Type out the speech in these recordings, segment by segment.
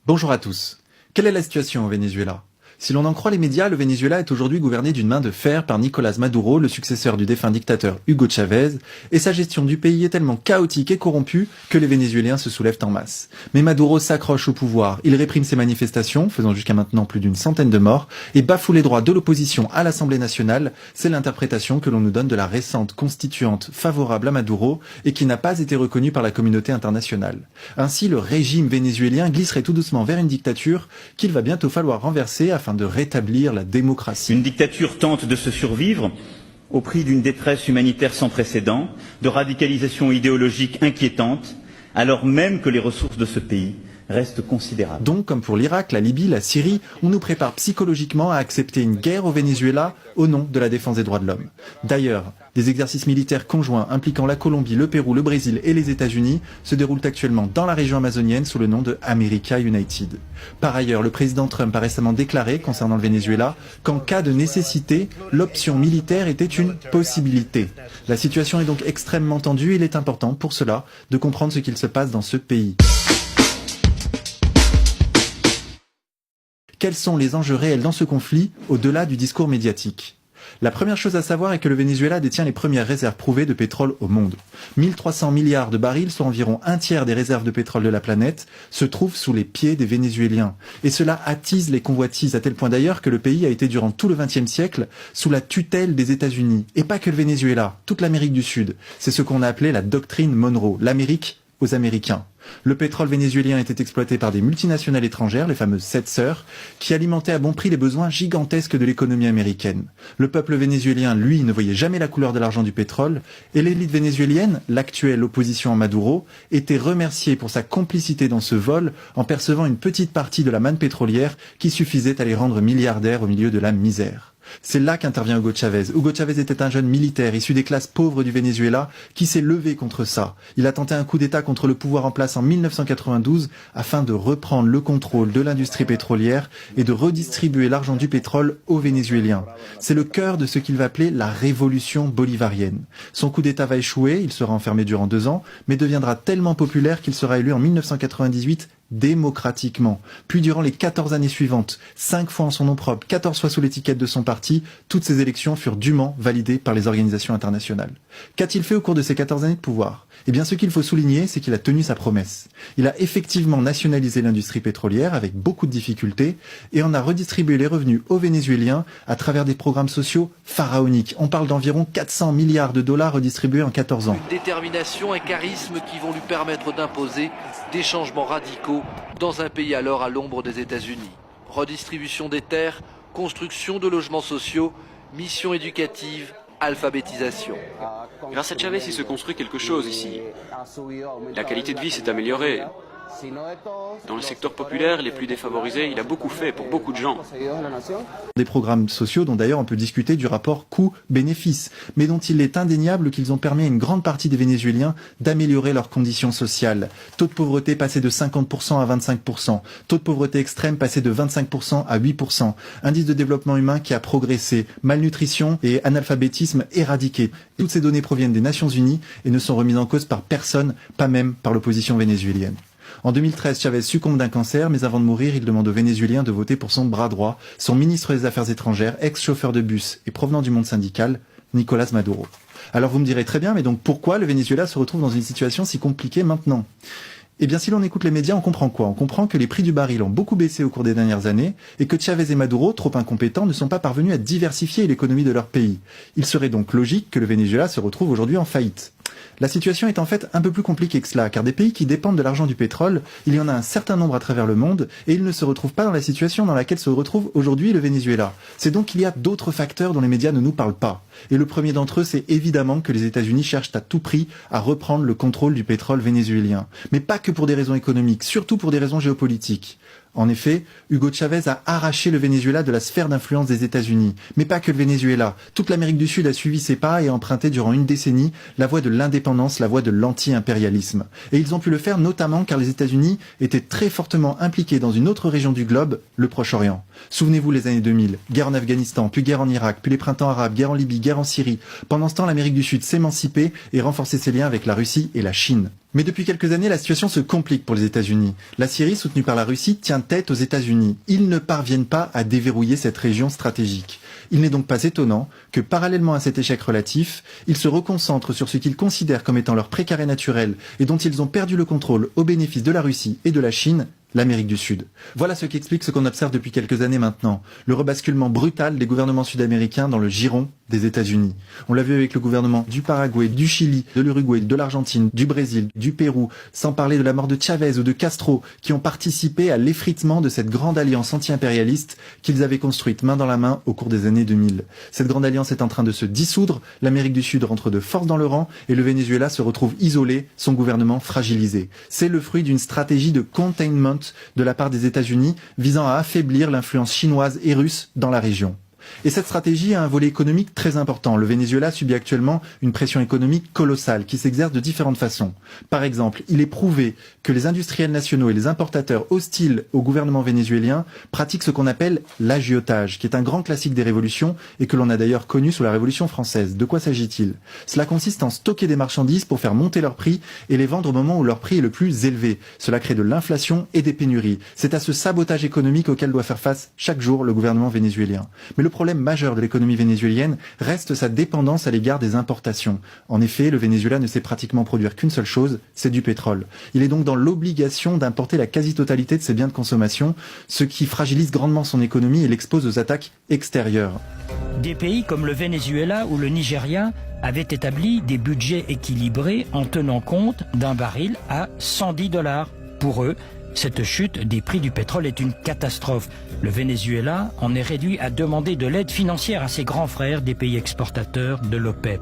Bonjour à tous. Quelle est la situation au Venezuela ? Si l'on en croit les médias, le Venezuela est aujourd'hui gouverné d'une main de fer par Nicolás Maduro, le successeur du défunt dictateur Hugo Chavez, et sa gestion du pays est tellement chaotique et corrompue que les Vénézuéliens se soulèvent en masse. Mais Maduro s'accroche au pouvoir, il réprime ses manifestations, faisant jusqu'à maintenant plus d'une centaine de morts, et bafoue les droits de l'opposition à l'Assemblée nationale. C'est l'interprétation que l'on nous donne de la récente constituante favorable à Maduro et qui n'a pas été reconnue par la communauté internationale. Ainsi, le régime vénézuélien glisserait tout doucement vers une dictature qu'il va bientôt falloir renverser afin de rétablir la démocratie. Une dictature tente de se survivre au prix d'une détresse humanitaire sans précédent, de radicalisation idéologique inquiétante, alors même que les ressources de ce pays restent considérables. Donc, comme pour l'Irak, la Libye, la Syrie, on nous prépare psychologiquement à accepter une guerre au Venezuela au nom de la défense des droits de l'homme. D'ailleurs, des exercices militaires conjoints impliquant la Colombie, le Pérou, le Brésil et les États-Unis se déroulent actuellement dans la région amazonienne sous le nom de America United. Par ailleurs, le président Trump a récemment déclaré, concernant le Venezuela, qu'en cas de nécessité, l'option militaire était une possibilité. La situation est donc extrêmement tendue et il est important, pour cela, de comprendre ce qu'il se passe dans ce pays. Quels sont les enjeux réels dans ce conflit, au-delà du discours médiatique ? La première chose à savoir est que le Venezuela détient les premières réserves prouvées de pétrole au monde. 1300 milliards de barils, soit environ un tiers des réserves de pétrole de la planète, se trouvent sous les pieds des Vénézuéliens. Et cela attise les convoitises, à tel point d'ailleurs que le pays a été durant tout le XXe siècle sous la tutelle des États-Unis. Et pas que le Venezuela, toute l'Amérique du Sud. C'est ce qu'on a appelé la doctrine Monroe, l'Amérique aux Américains. Le pétrole vénézuélien était exploité par des multinationales étrangères, les fameuses 7 sœurs, qui alimentaient à bon prix les besoins gigantesques de l'économie américaine. Le peuple vénézuélien, lui, ne voyait jamais la couleur de l'argent du pétrole, et l'élite vénézuélienne, l'actuelle opposition à Maduro, était remerciée pour sa complicité dans ce vol en percevant une petite partie de la manne pétrolière qui suffisait à les rendre milliardaires au milieu de la misère. C'est là qu'intervient Hugo Chavez. Hugo Chavez était un jeune militaire issu des classes pauvres du Venezuela qui s'est levé contre ça. Il a tenté un coup d'État contre le pouvoir en place en 1992 afin de reprendre le contrôle de l'industrie pétrolière et de redistribuer l'argent du pétrole aux Vénézuéliens. C'est le cœur de ce qu'il va appeler la révolution bolivarienne. Son coup d'État va échouer, il sera enfermé durant 2 ans, mais deviendra tellement populaire qu'il sera élu en 1998 démocratiquement. Puis durant les 14 années suivantes, 5 fois en son nom propre, 14 fois sous l'étiquette de son parti, toutes ces élections furent dûment validées par les organisations internationales. Qu'a-t-il fait au cours de ces 14 années de pouvoir ? Eh bien, ce qu'il faut souligner, c'est qu'il a tenu sa promesse. Il a effectivement nationalisé l'industrie pétrolière avec beaucoup de difficultés et en a redistribué les revenus aux Vénézuéliens à travers des programmes sociaux pharaoniques. On parle d'environ 400 milliards de dollars redistribués en 14 ans. Une détermination, un charisme qui vont lui permettre d'imposer des changements radicaux dans un pays alors à l'ombre des États-Unis. Redistribution des terres, construction de logements sociaux, mission éducative, alphabétisation. Grâce à Chavez, il se construit quelque chose ici. La qualité de vie s'est améliorée. Dans le secteur populaire, les plus défavorisés, il a beaucoup fait pour beaucoup de gens. Des programmes sociaux dont d'ailleurs on peut discuter du rapport coût-bénéfice, mais dont il est indéniable qu'ils ont permis à une grande partie des Vénézuéliens d'améliorer leurs conditions sociales. Taux de pauvreté passé de 50% à 25%, taux de pauvreté extrême passé de 25% à 8%, indice de développement humain qui a progressé, malnutrition et analphabétisme éradiqués. Toutes ces données proviennent des Nations Unies et ne sont remises en cause par personne, pas même par l'opposition vénézuélienne. En 2013, Chavez succombe d'un cancer, mais avant de mourir, il demande aux Vénézuéliens de voter pour son bras droit, son ministre des Affaires étrangères, ex-chauffeur de bus et provenant du monde syndical, Nicolás Maduro. Alors vous me direz très bien, mais donc pourquoi le Venezuela se retrouve dans une situation si compliquée maintenant ? Eh bien, si l'on écoute les médias, on comprend quoi ? On comprend que les prix du baril ont beaucoup baissé au cours des dernières années et que Chavez et Maduro, trop incompétents, ne sont pas parvenus à diversifier l'économie de leur pays. Il serait donc logique que le Venezuela se retrouve aujourd'hui en faillite. La situation est en fait un peu plus compliquée que cela, car des pays qui dépendent de l'argent du pétrole, il y en a un certain nombre à travers le monde, et ils ne se retrouvent pas dans la situation dans laquelle se retrouve aujourd'hui le Venezuela. C'est donc qu'il y a d'autres facteurs dont les médias ne nous parlent pas. Et le premier d'entre eux, c'est évidemment que les États-Unis cherchent à tout prix à reprendre le contrôle du pétrole vénézuélien. Mais pas que pour des raisons économiques, surtout pour des raisons géopolitiques. En effet, Hugo Chavez a arraché le Venezuela de la sphère d'influence des États-Unis. Mais pas que le Venezuela. Toute l'Amérique du Sud a suivi ses pas et a emprunté durant une décennie la voie de l'indépendance, la voie de l'anti-impérialisme. Et ils ont pu le faire notamment car les États-Unis étaient très fortement impliqués dans une autre région du globe, le Proche-Orient. Souvenez-vous les années 2000, guerre en Afghanistan, puis guerre en Irak, puis les printemps arabes, guerre en Libye, guerre en Syrie. Pendant ce temps, l'Amérique du Sud s'émancipait et renforçait ses liens avec la Russie et la Chine. Mais depuis quelques années, la situation se complique pour les États-Unis. La Syrie, soutenue par la Russie, tient tête aux États-Unis. Ils ne parviennent pas à déverrouiller cette région stratégique. Il n'est donc pas étonnant que, parallèlement à cet échec relatif, ils se reconcentrent sur ce qu'ils considèrent comme étant leur précaré naturel et dont ils ont perdu le contrôle au bénéfice de la Russie et de la Chine, l'Amérique du Sud. Voilà ce qui explique ce qu'on observe depuis quelques années maintenant, le rebasculement brutal des gouvernements sud-américains dans le giron des États-Unis. On l'a vu avec le gouvernement du Paraguay, du Chili, de l'Uruguay, de l'Argentine, du Brésil, du Pérou, sans parler de la mort de Chavez ou de Castro, qui ont participé à l'effritement de cette grande alliance anti-impérialiste qu'ils avaient construite main dans la main au cours des années 2000. Cette grande alliance est en train de se dissoudre, l'Amérique du Sud rentre de force dans le rang et le Venezuela se retrouve isolé, son gouvernement fragilisé. C'est le fruit d'une stratégie de containment de la part des États-Unis visant à affaiblir l'influence chinoise et russe dans la région. Et cette stratégie a un volet économique très important. Le Venezuela subit actuellement une pression économique colossale qui s'exerce de différentes façons. Par exemple, il est prouvé que les industriels nationaux et les importateurs hostiles au gouvernement vénézuélien pratiquent ce qu'on appelle l'agiotage, qui est un grand classique des révolutions et que l'on a d'ailleurs connu sous la Révolution française. De quoi s'agit-il ? Cela consiste en stocker des marchandises pour faire monter leur prix et les vendre au moment où leur prix est le plus élevé. Cela crée de l'inflation et des pénuries. C'est à ce sabotage économique auquel doit faire face chaque jour le gouvernement vénézuélien. Mais le problème majeur de l'économie vénézuélienne reste sa dépendance à l'égard des importations. En effet, le Venezuela ne sait pratiquement produire qu'une seule chose, c'est du pétrole. Il est donc dans l'obligation d'importer la quasi-totalité de ses biens de consommation, ce qui fragilise grandement son économie et l'expose aux attaques extérieures. Des pays comme le Venezuela ou le Nigeria avaient établi des budgets équilibrés en tenant compte d'un baril à $110. Pour eux, cette chute des prix du pétrole est une catastrophe. Le Venezuela en est réduit à demander de l'aide financière à ses grands frères des pays exportateurs de l'OPEP.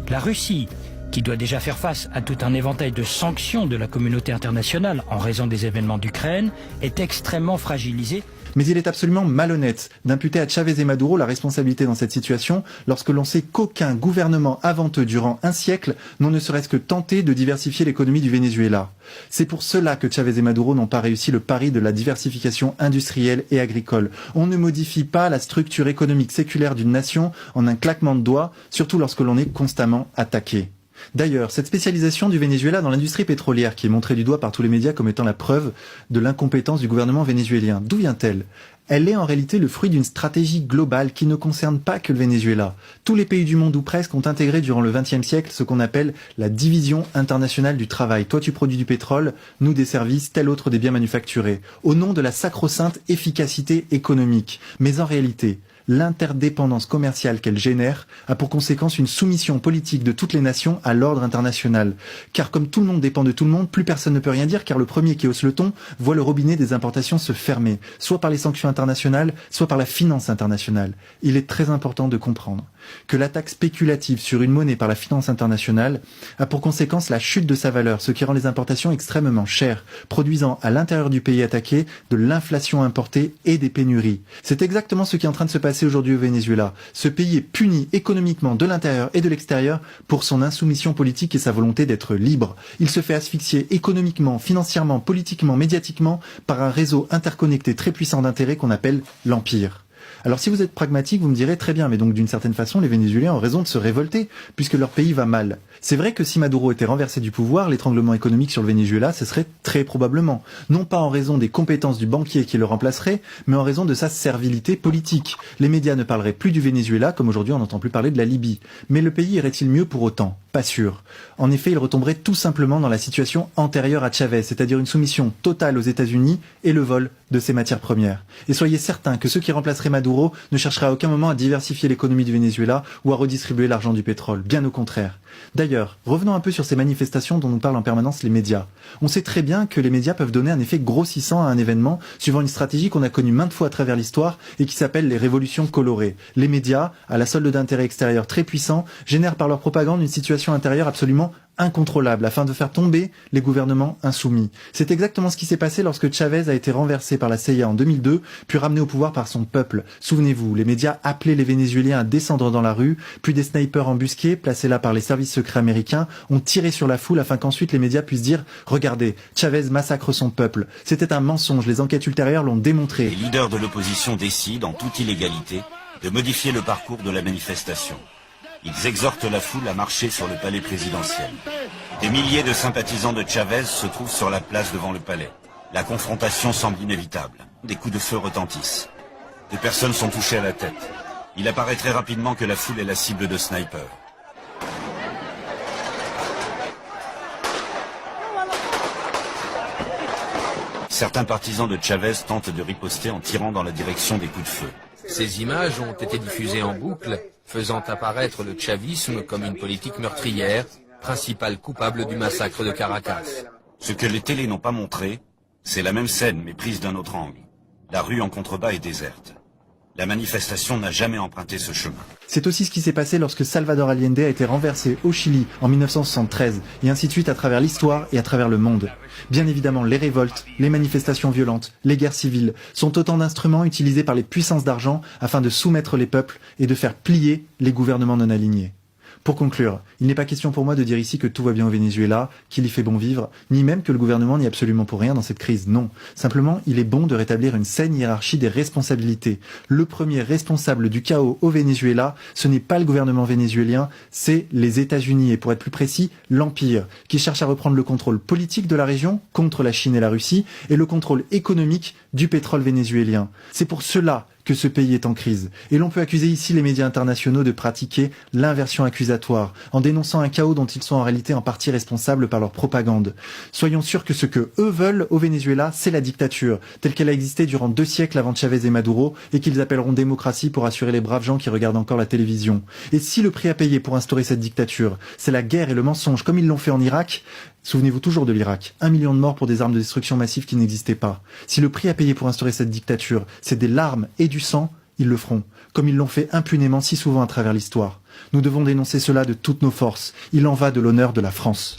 La Russie, qui doit déjà faire face à tout un éventail de sanctions de la communauté internationale en raison des événements d'Ukraine, est extrêmement fragilisée. Mais il est absolument malhonnête d'imputer à Chavez et Maduro la responsabilité dans cette situation lorsque l'on sait qu'aucun gouvernement avant eux durant un siècle n'ont ne serait-ce que tenté de diversifier l'économie du Venezuela. C'est pour cela que Chavez et Maduro n'ont pas réussi le pari de la diversification industrielle et agricole. On ne modifie pas la structure économique séculaire d'une nation en un claquement de doigts, surtout lorsque l'on est constamment attaqué. D'ailleurs, cette spécialisation du Venezuela dans l'industrie pétrolière qui est montrée du doigt par tous les médias comme étant la preuve de l'incompétence du gouvernement vénézuélien, d'où vient-elle ? Elle est en réalité le fruit d'une stratégie globale qui ne concerne pas que le Venezuela. Tous les pays du monde ou presque ont intégré durant le XXe siècle ce qu'on appelle la division internationale du travail. Toi tu produis du pétrole, nous des services, tel autre des biens manufacturés, au nom de la sacro-sainte efficacité économique. Mais en réalité, l'interdépendance commerciale qu'elle génère a pour conséquence une soumission politique de toutes les nations à l'ordre international. Car comme tout le monde dépend de tout le monde, plus personne ne peut rien dire car le premier qui hausse le ton voit le robinet des importations se fermer, soit par les sanctions internationales, soit par la finance internationale. Il est très important de comprendre que l'attaque spéculative sur une monnaie par la finance internationale a pour conséquence la chute de sa valeur, ce qui rend les importations extrêmement chères, produisant à l'intérieur du pays attaqué de l'inflation importée et des pénuries. C'est exactement ce qui est en train de se passer aujourd'hui au Venezuela. Ce pays est puni économiquement de l'intérieur et de l'extérieur pour son insoumission politique et sa volonté d'être libre. Il se fait asphyxier économiquement, financièrement, politiquement, médiatiquement par un réseau interconnecté très puissant d'intérêts qu'on appelle l'Empire. Alors si vous êtes pragmatique, vous me direz très bien, mais donc d'une certaine façon, les Vénézuéliens ont raison de se révolter, puisque leur pays va mal. C'est vrai que si Maduro était renversé du pouvoir, l'étranglement économique sur le Venezuela, ce serait très probablement. Non pas en raison des compétences du banquier qui le remplacerait, mais en raison de sa servilité politique. Les médias ne parleraient plus du Venezuela, comme aujourd'hui on n'entend plus parler de la Libye. Mais le pays irait-il mieux pour autant ? Pas sûr. En effet, il retomberait tout simplement dans la situation antérieure à Chavez, c'est-à-dire une soumission totale aux États-Unis et le vol de ses matières premières. Et soyez certains que ceux qui remplaceraient Maduro ne chercheraient à aucun moment à diversifier l'économie du Venezuela ou à redistribuer l'argent du pétrole, bien au contraire. D'ailleurs, revenons un peu sur ces manifestations dont nous parlent en permanence les médias. On sait très bien que les médias peuvent donner un effet grossissant à un événement, suivant une stratégie qu'on a connue maintes fois à travers l'histoire et qui s'appelle les révolutions colorées. Les médias, à la solde d'intérêts extérieurs très puissants, génèrent par leur propagande une situation intérieure absolument incontrôlable afin de faire tomber les gouvernements insoumis. C'est exactement ce qui s'est passé lorsque Chavez a été renversé par la CIA en 2002, puis ramené au pouvoir par son peuple. Souvenez-vous, les médias appelaient les Vénézuéliens à descendre dans la rue, puis des snipers embusqués, placés là par les services secrets américains, ont tiré sur la foule afin qu'ensuite les médias puissent dire « Regardez, Chavez massacre son peuple ». C'était un mensonge, les enquêtes ultérieures l'ont démontré. Les leaders de l'opposition décident, en toute illégalité, de modifier le parcours de la manifestation. Ils exhortent la foule à marcher sur le palais présidentiel. Des milliers de sympathisants de Chavez se trouvent sur la place devant le palais. La confrontation semble inévitable. Des coups de feu retentissent. Des personnes sont touchées à la tête. Il apparaît très rapidement que la foule est la cible de snipers. Certains partisans de Chavez tentent de riposter en tirant dans la direction des coups de feu. Ces images ont été diffusées en boucle, faisant apparaître le chavisme comme une politique meurtrière, principal coupable du massacre de Caracas. Ce que les télés n'ont pas montré, c'est la même scène mais prise d'un autre angle. La rue en contrebas est déserte. La manifestation n'a jamais emprunté ce chemin. C'est aussi ce qui s'est passé lorsque Salvador Allende a été renversé au Chili en 1973, et ainsi de suite à travers l'histoire et à travers le monde. Bien évidemment, les révoltes, les manifestations violentes, les guerres civiles sont autant d'instruments utilisés par les puissances d'argent afin de soumettre les peuples et de faire plier les gouvernements non alignés. Pour conclure, il n'est pas question pour moi de dire ici que tout va bien au Venezuela, qu'il y fait bon vivre, ni même que le gouvernement n'y est absolument pour rien dans cette crise, non. Simplement, il est bon de rétablir une saine hiérarchie des responsabilités. Le premier responsable du chaos au Venezuela, ce n'est pas le gouvernement vénézuélien, c'est les États-Unis, et pour être plus précis, l'Empire, qui cherche à reprendre le contrôle politique de la région contre la Chine et la Russie, et le contrôle économique du pétrole vénézuélien. C'est pour cela que ce pays est en crise. Et l'on peut accuser ici les médias internationaux de pratiquer l'inversion accusatoire, en dénonçant un chaos dont ils sont en réalité en partie responsables par leur propagande. Soyons sûrs que ce que eux veulent au Venezuela, c'est la dictature, telle qu'elle a existé durant 2 siècles avant Chavez et Maduro, et qu'ils appelleront démocratie pour assurer les braves gens qui regardent encore la télévision. Et si le prix à payer pour instaurer cette dictature, c'est la guerre et le mensonge, comme ils l'ont fait en Irak, souvenez-vous toujours de l'Irak. 1 million de morts pour des armes de destruction massive qui n'existaient pas. Si le prix à payer pour instaurer cette dictature, c'est des larmes et du sang, ils le feront, comme ils l'ont fait impunément si souvent à travers l'histoire. Nous devons dénoncer cela de toutes nos forces. Il en va de l'honneur de la France.